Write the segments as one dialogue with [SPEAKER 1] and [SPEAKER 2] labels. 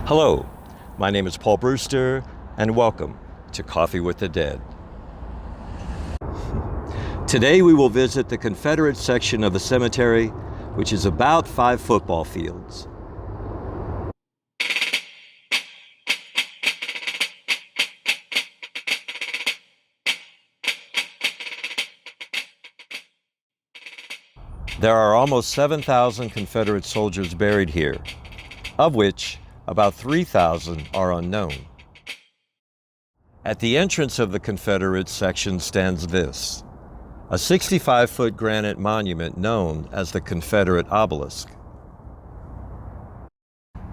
[SPEAKER 1] Hello, my name is Paul Brewster, and welcome to Coffee with the Dead. Today we will visit the Confederate section of the cemetery, which is about 5 football fields. There are almost 7,000 Confederate soldiers buried here, of which about 3,000 are unknown. At the entrance of the Confederate section stands this, a 65-foot granite monument known as the Confederate Obelisk.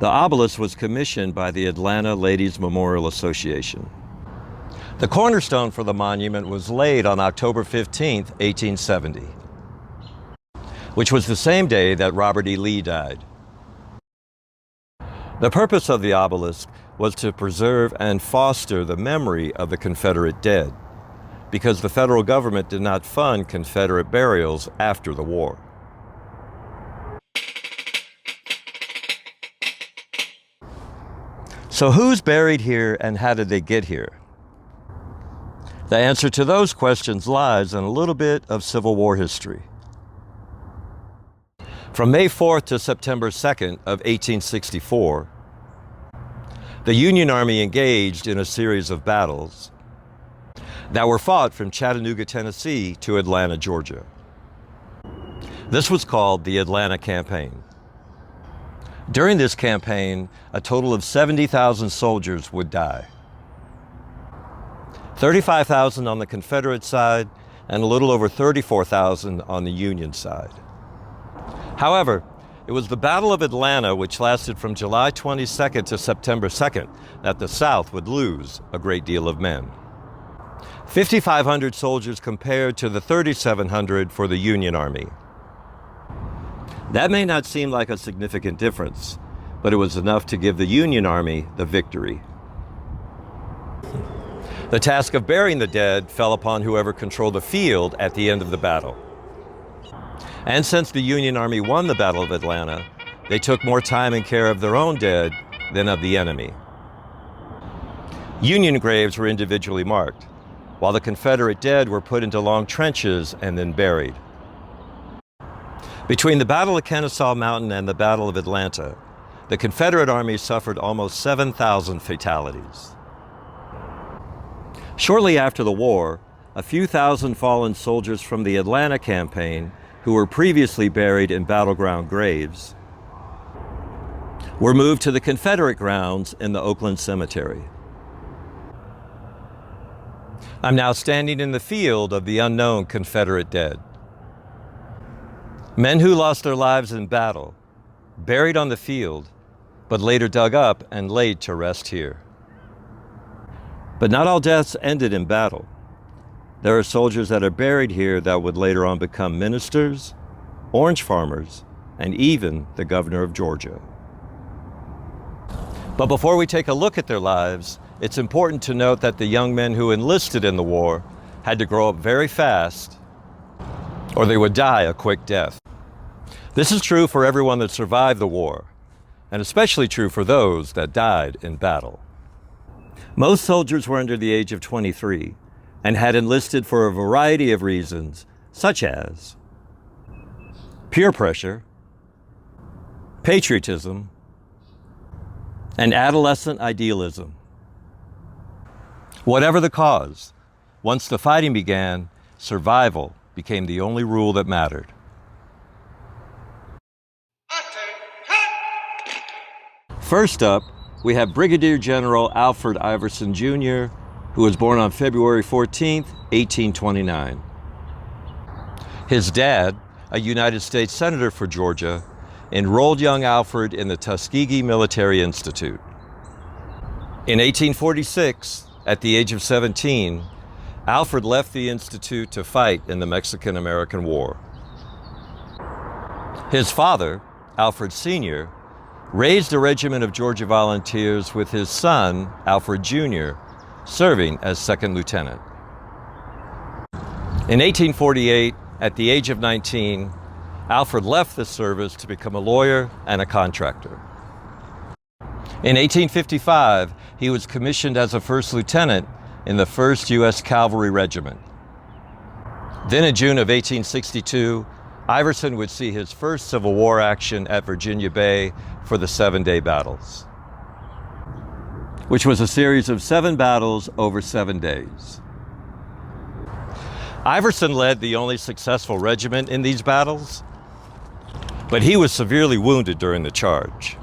[SPEAKER 1] The obelisk was commissioned by the Atlanta Ladies Memorial Association. The cornerstone for the monument was laid on October 15, 1870, which was the same day that Robert E. Lee died. The purpose of the obelisk was to preserve and foster the memory of the Confederate dead, because the federal government did not fund Confederate burials after the war. So who's buried here and how did they get here? The answer to those questions lies in a little bit of Civil War history. From May 4th to September 2nd of 1864, the Union Army engaged in a series of battles that were fought from Chattanooga, Tennessee to Atlanta, Georgia. This was called the Atlanta Campaign. During this campaign, a total of 70,000 soldiers would die. 35,000 on the Confederate side and a little over 34,000 on the Union side. However, it was the Battle of Atlanta, which lasted from July 22nd to September 2nd, that the South would lose a great deal of men. 5,500 soldiers compared to the 3,700 for the Union Army. That may not seem like a significant difference, but it was enough to give the Union Army the victory. The task of burying the dead fell upon whoever controlled the field at the end of the battle. And since the Union Army won the Battle of Atlanta, they took more time and care of their own dead than of the enemy. Union graves were individually marked, while the Confederate dead were put into long trenches and then buried. Between the Battle of Kennesaw Mountain and the Battle of Atlanta, the Confederate Army suffered almost 7,000 fatalities. Shortly after the war, a few thousand fallen soldiers from the Atlanta campaign who were previously buried in battleground graves, were moved to the Confederate grounds in the Oakland Cemetery. I'm now standing in the field of the unknown Confederate dead. Men who lost their lives in battle, buried on the field, but later dug up and laid to rest here. But not all deaths ended in battle. There are soldiers that are buried here that would later on become ministers, orange farmers, and even the governor of Georgia. But before we take a look at their lives, it's important to note that the young men who enlisted in the war had to grow up very fast, or they would die a quick death. This is true for everyone that survived the war, and especially true for those that died in battle. Most soldiers were under the age of 23, and had enlisted for a variety of reasons, such as peer pressure, patriotism, and adolescent idealism. Whatever the cause, once the fighting began, survival became the only rule that mattered. First up, we have Brigadier General Alfred Iverson Jr., who was born on February 14, 1829. His dad, a United States Senator for Georgia, enrolled young Alfred in the Tuskegee Military Institute. In 1846, at the age of 17, Alfred left the institute to fight in the Mexican-American War. His father, Alfred Sr., raised a regiment of Georgia volunteers with his son, Alfred Jr., serving as second lieutenant. In 1848, at the age of 19, Alfred left the service to become a lawyer and a contractor. In 1855, he was commissioned as a first lieutenant in the 1st U.S. Cavalry Regiment. Then in June of 1862, Iverson would see his first Civil War action at Virginia Bay for the Seven-Day Battles, which was a series of 7 battles over 7 days. Iverson led the only successful regiment in these battles, but he was severely wounded during the charge.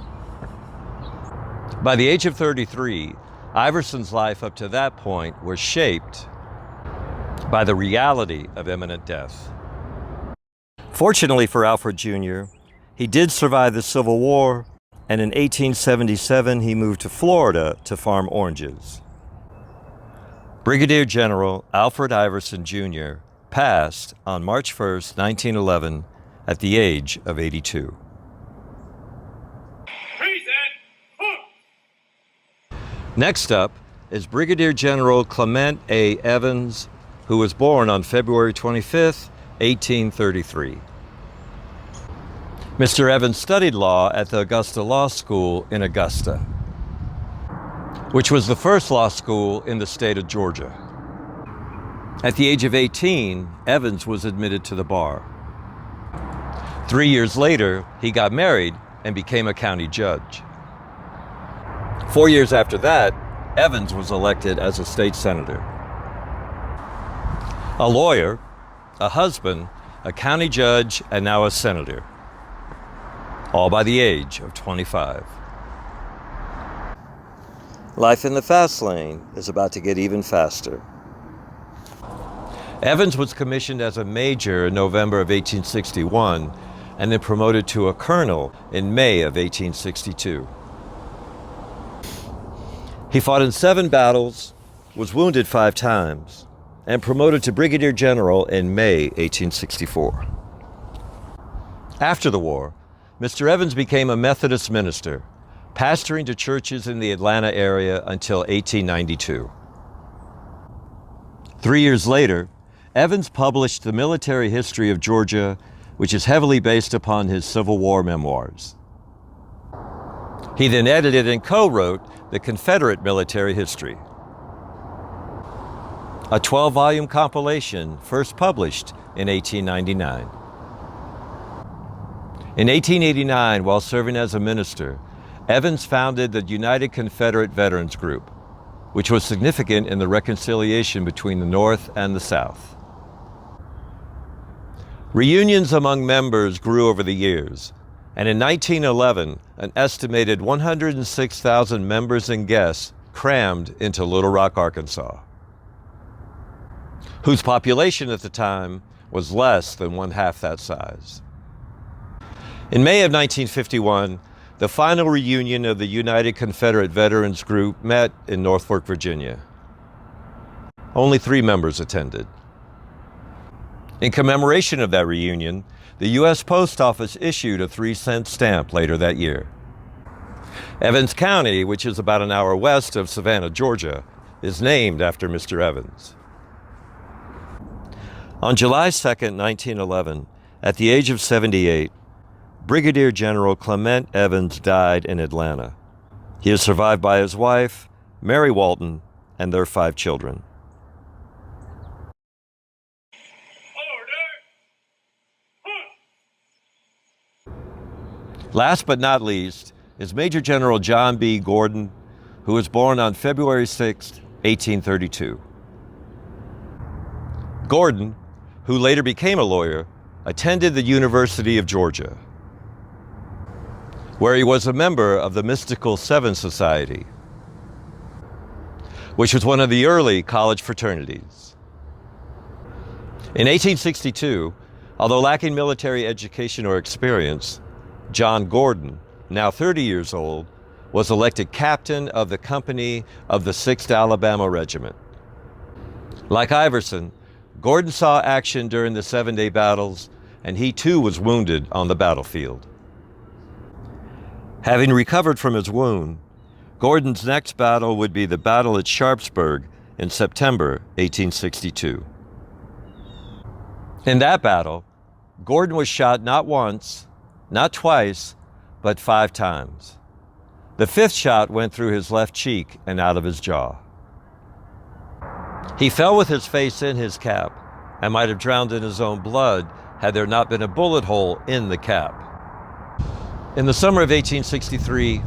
[SPEAKER 1] By the age of 33, Iverson's life up to that point was shaped by the reality of imminent death. Fortunately for Alfred Jr., he did survive the Civil War, and in 1877 he moved to Florida to farm oranges. Brigadier General Alfred Iverson Jr. passed on March 1st, 1911, at the age of 82. Next up is Brigadier General Clement A. Evans, who was born on February 25th, 1833. Mr. Evans studied law at the Augusta Law School in Augusta, which was the first law school in the state of Georgia. At the age of 18, Evans was admitted to the bar. 3 years later, he got married and became a county judge. 4 years after that, Evans was elected as a state senator. A lawyer, a husband, a county judge, and now a senator, all by the age of 25. Life in the fast lane is about to get even faster. Evans was commissioned as a major in November of 1861 and then promoted to a colonel in May of 1862. He fought in 7 battles, was wounded 5 times, and promoted to brigadier general in May 1864. After the war, Mr. Evans became a Methodist minister, pastoring to churches in the Atlanta area until 1892. 3 years later, Evans published The Military History of Georgia, which is heavily based upon his Civil War memoirs. He then edited and co-wrote the Confederate Military History, a 12-volume compilation first published in 1899. In 1889, while serving as a minister, Evans founded the United Confederate Veterans Group, which was significant in the reconciliation between the North and the South. Reunions among members grew over the years, and in 1911, an estimated 106,000 members and guests crammed into Little Rock, Arkansas, whose population at the time was less than 1/2 that size. In May of 1951, the final reunion of the United Confederate Veterans Group met in Norfolk, Virginia. Only 3 members attended. In commemoration of that reunion, the U.S. Post Office issued a 3-cent stamp later that year. Evans County, which is about an hour west of Savannah, Georgia, is named after Mr. Evans. On July 2nd, 1911, at the age of 78, Brigadier General Clement Evans died in Atlanta. He is survived by his wife, Mary Walton, and their 5 children. Last but not least is Major General John B. Gordon, who was born on February 6, 1832. Gordon, who later became a lawyer, attended the University of Georgia, where he was a member of the Mystical Seven Society, which was one of the early college fraternities. In 1862, although lacking military education or experience, John Gordon, now 30 years old, was elected captain of the company of the 6th Alabama Regiment. Like Iverson, Gordon saw action during the 7-day battles, and he too was wounded on the battlefield. Having recovered from his wound, Gordon's next battle would be the battle at Sharpsburg in September 1862. In that battle, Gordon was shot not once, not twice, but 5 times. The 5th shot went through his left cheek and out of his jaw. He fell with his face in his cap and might have drowned in his own blood had there not been a bullet hole in the cap. In the summer of 1863,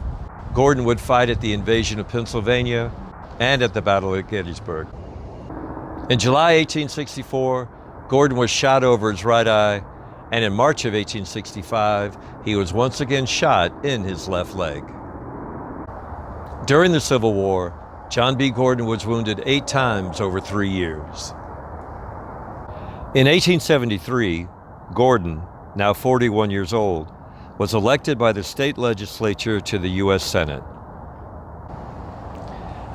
[SPEAKER 1] Gordon would fight at the invasion of Pennsylvania and at the Battle of Gettysburg. In July 1864, Gordon was shot over his right eye, and in March of 1865, he was once again shot in his left leg. During the Civil War, John B. Gordon was wounded 8 times over 3 years. In 1873, Gordon, now 41 years old, was elected by the state legislature to the U.S. Senate.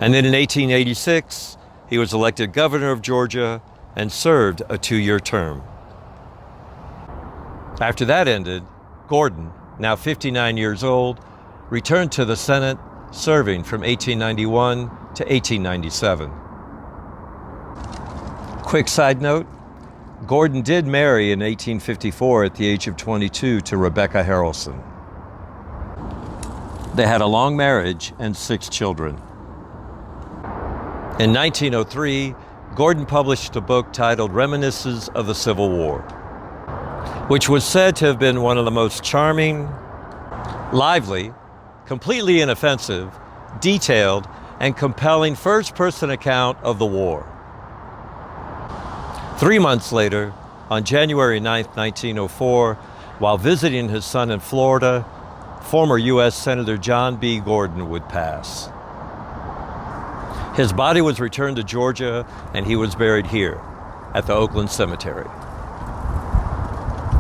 [SPEAKER 1] And then in 1886, he was elected governor of Georgia and served a 2-year term. After that ended, Gordon, now 59 years old, returned to the Senate, serving from 1891 to 1897. Quick side note, Gordon did marry in 1854 at the age of 22 to Rebecca Harrelson. They had a long marriage and 6 children. In 1903, Gordon published a book titled Reminiscences of the Civil War, which was said to have been one of the most charming, lively, completely inoffensive, detailed, and compelling first-person account of the war. 3 months later, on January 9, 1904, while visiting his son in Florida, former U.S. Senator John B. Gordon would pass. His body was returned to Georgia, and he was buried here at the Oakland Cemetery.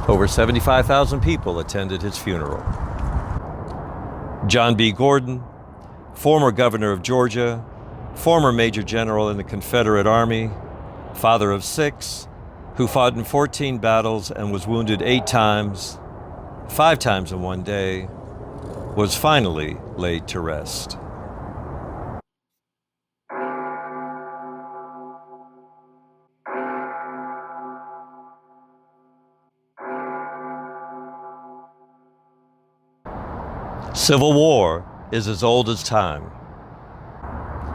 [SPEAKER 1] Over 75,000 people attended his funeral. John B. Gordon, former governor of Georgia, former Major General in the Confederate Army, father of 6, who fought in 14 battles and was wounded 8 times, 5 times in one day, was finally laid to rest. Civil War is as old as time.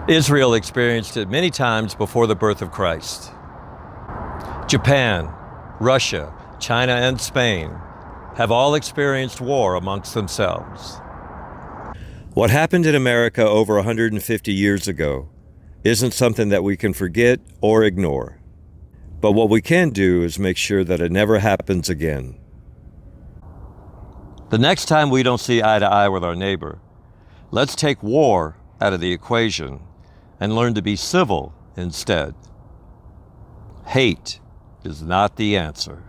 [SPEAKER 1] Israel experienced it many times before the birth of Christ. Japan, Russia, China, and Spain have all experienced war amongst themselves. What happened in America over 150 years ago isn't something that we can forget or ignore. But what we can do is make sure that it never happens again. The next time we don't see eye to eye with our neighbor, let's take war out of the equation and learn to be civil instead. Hate is not the answer.